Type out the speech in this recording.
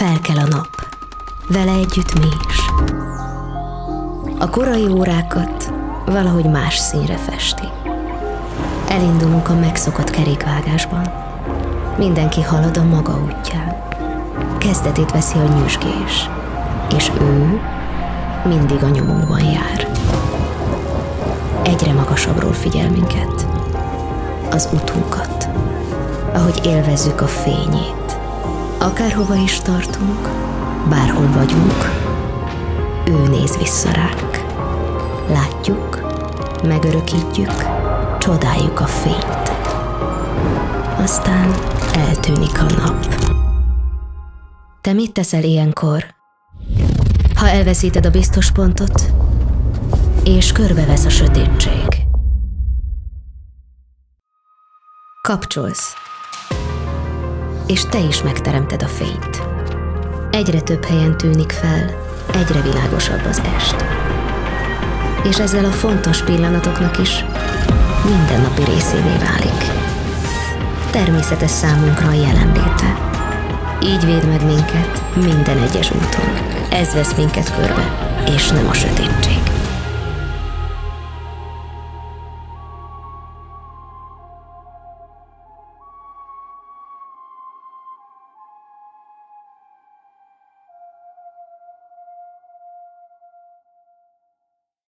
Felkel a nap, vele együtt mi is. A korai órákat valahogy más színre festi. Elindulunk a megszokott kerékvágásban. Mindenki halad a maga útján. Kezdetét veszi a nyüzsgés, és ő mindig a nyomunkban jár. Egyre magasabbról figyel minket, az utunkat, ahogy élvezzük a fényét. Akárhova is tartunk, bárhol vagyunk, ő néz vissza ránk. Látjuk, megörökítjük, csodáljuk a fényt. Aztán eltűnik a nap. Te mit teszel ilyenkor, ha elveszíted a biztos pontot, és körbevesz a sötétség? Kapcsolsz, és te is megteremted a fényt. Egyre több helyen tűnik fel, egyre világosabb az est. És ezzel a fontos pillanatoknak is mindennapi részévé válik. Természetes számunkra a jelenléte. Így véd meg minket minden egyes úton. Ez vesz minket körbe, és nem a sötétség.